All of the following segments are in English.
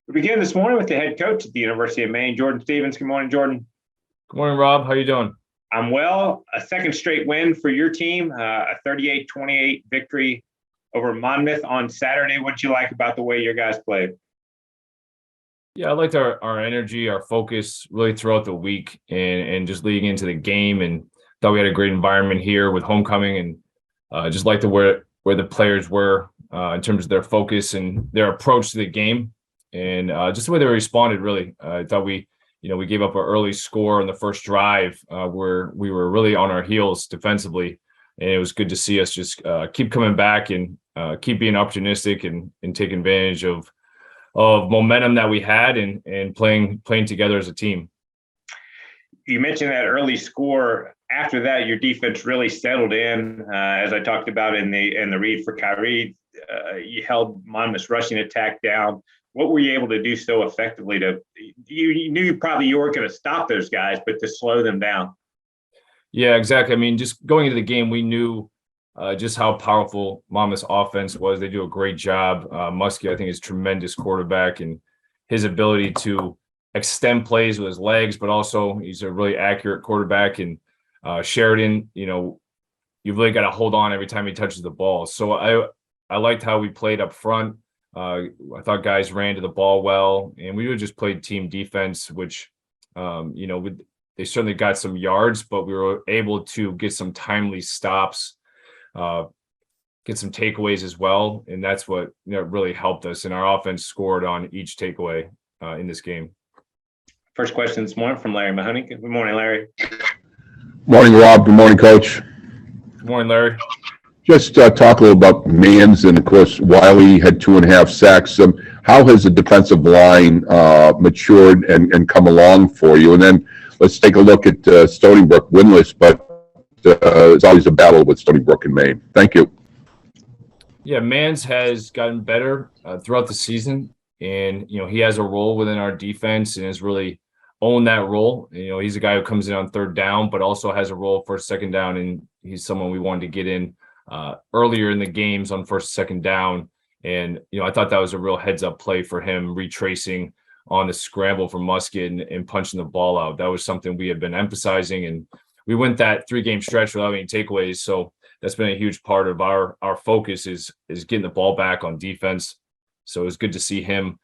We begin this morning with the head coach at the University of Maine, Jordan Stevens. Good morning, Jordan. Good morning, Rob. How you doing? I'm well. A second straight win for your team, a 38-28 victory over Monmouth on Saturday. What did you like about the way your guys played? Yeah, I liked our energy, our focus really throughout the week and just leading into the game, and thought we had a great environment here with homecoming, and just liked where the players were in terms of their focus and their approach to the game, and just the way they responded. Really, I thought we gave up an early score on the first drive where we were really on our heels defensively, and it was good to see us just keep coming back and keep being opportunistic and take advantage of momentum that we had and playing together as a team. You mentioned that early score. After that, your defense really settled in. As I talked about in the read for Kyrie, you held Monmouth's rushing attack down. What were you able to do so effectively you knew you weren't going to stop those guys, but to slow them down? Yeah, exactly. I mean, just going into the game, we knew just how powerful Monmouth's offense was. They do a great job. Muskie, I think, is a tremendous quarterback, and his ability to extend plays with his legs, but also he's a really accurate quarterback. And Sheridan, you've really got to hold on every time he touches the ball. So I liked how we played up front. I thought guys ran to the ball well, and we really just played team defense, which, they certainly got some yards, but we were able to get some timely stops, get some takeaways as well. And that's what really helped us. And our offense scored on each takeaway in this game. First question this morning from Larry Mahoney. Good morning, Larry. Morning, Rob. Good morning, Coach. Good morning, Larry. Just talk a little about Mans, and of course, Wiley had 2.5 sacks. How has the defensive line matured and come along for you? And then let's take a look at Stony Brook, winless, but it's always a battle with Stony Brook and Maine. Thank you. Yeah, Mans has gotten better throughout the season, and he has a role within our defense and has really owned that role. He's a guy who comes in on third down, but also has a role for second down, and he's someone we wanted to get in earlier in the games on first, second down. And I thought that was a real heads-up play for him, retracing on the scramble for Musket and punching the ball out. That was something we had been emphasizing, and we went that 3-game stretch without any takeaways. So that's been a huge part of our focus is getting the ball back on defense. So it was good to see him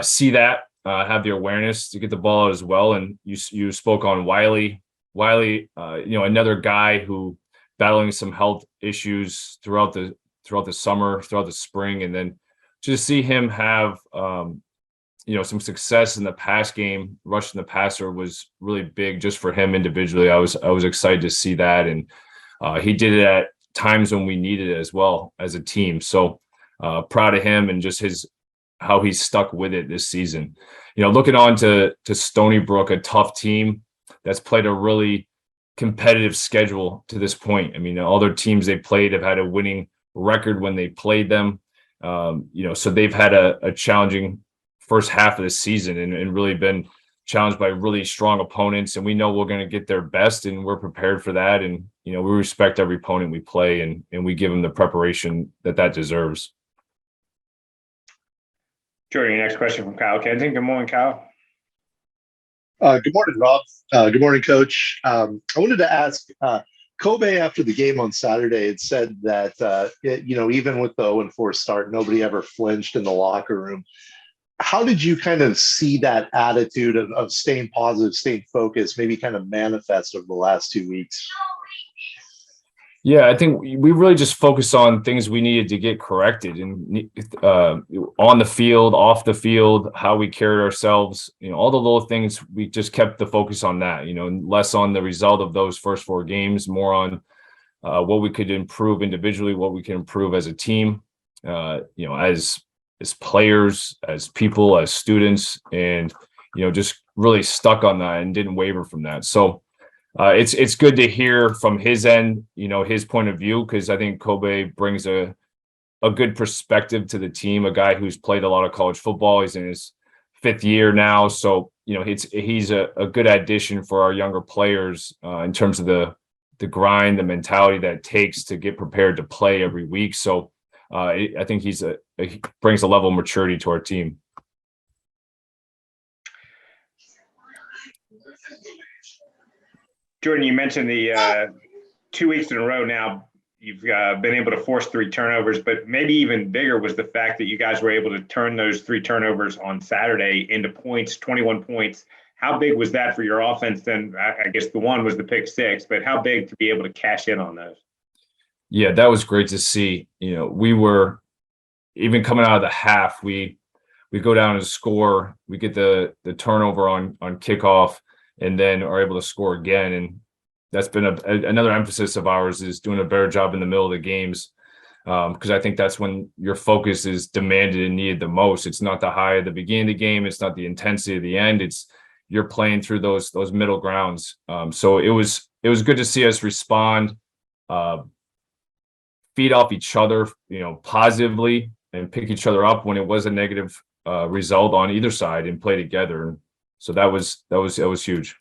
see that, have the awareness to get the ball out as well. And you spoke on Wiley. Wiley, another guy who battling some health issues throughout the summer, throughout the spring, and then just see him have some success in the pass game, rushing the passer was really big just for him individually. I was excited to see that, and he did it at times when we needed it as well as a team. So proud of him and just how he's stuck with it this season. Looking on to Stony Brook, a tough team that's played a really competitive schedule to this point. I mean, all their teams they played have had a winning record when they played them. So they've had a challenging first half of the season and really been challenged by really strong opponents. And we know we're going to get their best, and we're prepared for that. And, we respect every opponent we play, and we give them the preparation that deserves. Jordan, your next question from Kyle Kenton. Good morning, Kyle. Good morning, Rob. Good morning, Coach. I wanted to ask, Kobe after the game on Saturday had said that, even with the 0-4 start, nobody ever flinched in the locker room. How did you kind of see that attitude of staying positive, staying focused, maybe kind of manifest over the last 2 weeks? Yeah, I think we really just focused on things we needed to get corrected, and on the field, off the field, how we carried ourselves, all the little things. We just kept the focus on that, less on the result of those first 4 games, more on what we could improve individually, what we can improve as a team, as players, as people, as students, and just really stuck on that and didn't waver from that. So it's good to hear from his end, his point of view, because I think Kobe brings a good perspective to the team, a guy who's played a lot of college football. He's in his 5th year now. So, he's a good addition for our younger players in terms of the grind, the mentality that it takes to get prepared to play every week. So I think he brings a level of maturity to our team. Jordan, you mentioned the 2 weeks in a row now. You've been able to force 3 turnovers, but maybe even bigger was the fact that you guys were able to turn those 3 turnovers on Saturday into points, 21 points. How big was that for your offense? Then I guess the one was the pick 6, but how big to be able to cash in on those? Yeah, that was great to see. We were even coming out of the half, we go down and score, we get the turnover on kickoff, and then are able to score again. And that's been another emphasis of ours, is doing a better job in the middle of the games, because I think that's when your focus is demanded and needed the most. It's not the high at the beginning of the game. It's not the intensity at the end. It's you're playing through those middle grounds. So it was good to see us respond, feed off each other, positively, and pick each other up when it was a negative result on either side, and play together. So that was huge.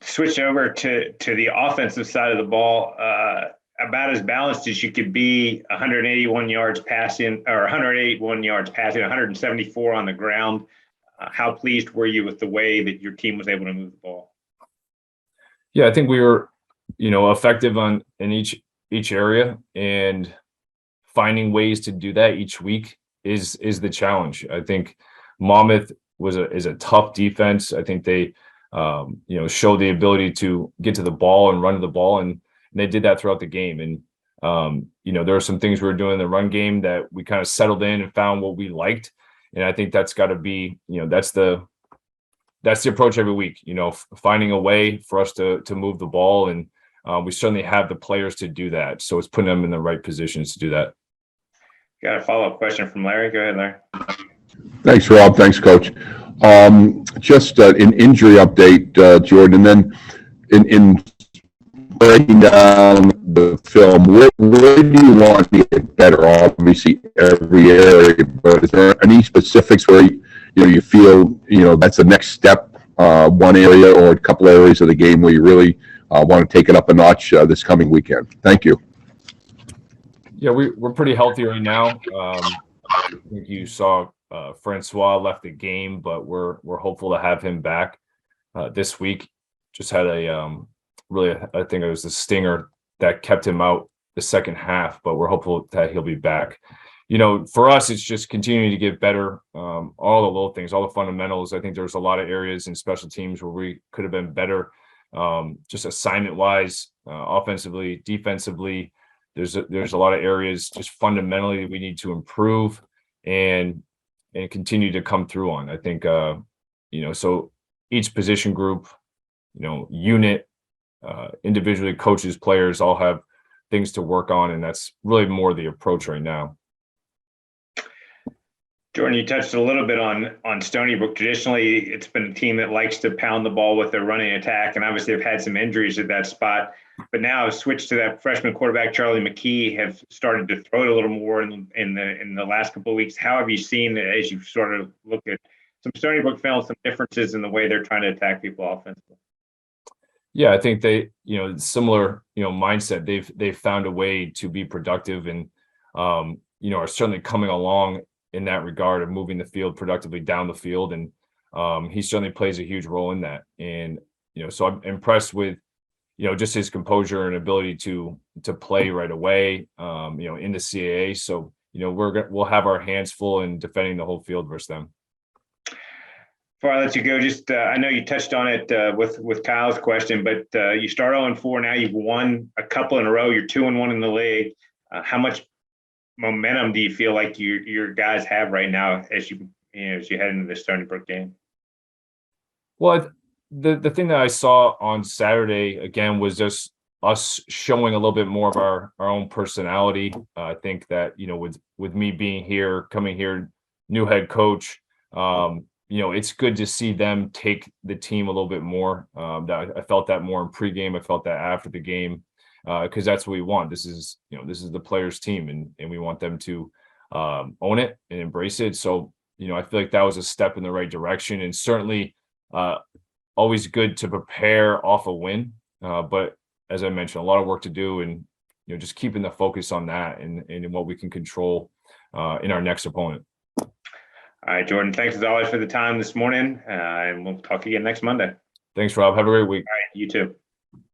Switch over to the offensive side of the ball, about as balanced as you could be. 181 yards passing, 174 on the ground. How pleased were you with the way that your team was able to move the ball? Yeah, I think we were, effective in each area, and finding ways to do that each week is the challenge. I think Monmouth is a tough defense. I think they showed the ability to get to the ball and run to the ball, and they did that throughout the game. And there were some things we were doing in the run game that we kind of settled in and found what we liked. And I think that's got to be, that's the approach every week, finding a way for us to move the ball. And we certainly have the players to do that. So it's putting them in the right positions to do that. Got a follow-up question from Larry. Go ahead, Larry. Thanks, Rob. Thanks, Coach. Just an injury update, Jordan, and then in breaking down the film, where do you want to get better? Obviously, every area, but is there any specifics where you feel that's the next step, one area or a couple areas of the game where you really want to take it up a notch this coming weekend? Thank you. Yeah, we're pretty healthy right now. I think you saw Francois left the game, but we're hopeful to have him back this week. Just had a really, I think it was the stinger that kept him out the second half, but we're hopeful that he'll be back. For us, it's just continuing to get better. All the little things, all the fundamentals. I think there's a lot of areas in special teams where we could have been better, just assignment wise, offensively, defensively. There's a lot of areas just fundamentally we need to improve and continue to come through on. I think, so each position group, unit, individually, coaches, players all have things to work on, and that's really more the approach right now. Jordan, you touched a little bit on Stony Brook. Traditionally, it's been a team that likes to pound the ball with their running attack, and obviously have had some injuries at that spot. But now have switched to that freshman quarterback, Charlie McKee, have started to throw it a little more in the last couple of weeks. How have you seen, as you sort of look at some Stony Brook film, some differences in the way they're trying to attack people offensively? Yeah, I think they, similar, mindset. They've found a way to be productive, and are certainly coming along in that regard of moving the field productively down the field. And he certainly plays a huge role in that. And, so I'm impressed with, just his composure and ability to play right away, in the CAA. So, we'll have our hands full in defending the whole field versus them. Before I let you go, just I know you touched on it with Kyle's question, but you start 0-4. Now you've won a couple in a row. You're 2-1 in the league. How much momentum do you feel like your guys have right now as you head into the Stony Brook game? Well, the thing that I saw on Saturday again was just us showing a little bit more of our own personality. I think that with me being here, coming here, new head coach. It's good to see them take the team a little bit more. I felt that more in pregame. I felt that after the game, because that's what we want. This is the players' team, and we want them to own it and embrace it. So, I feel like that was a step in the right direction, and certainly always good to prepare off a win. But as I mentioned, a lot of work to do, and just keeping the focus on that and what we can control in our next opponent. All right, Jordan, thanks as always for the time this morning, and we'll talk again next Monday. Thanks, Rob. Have a great week. You too.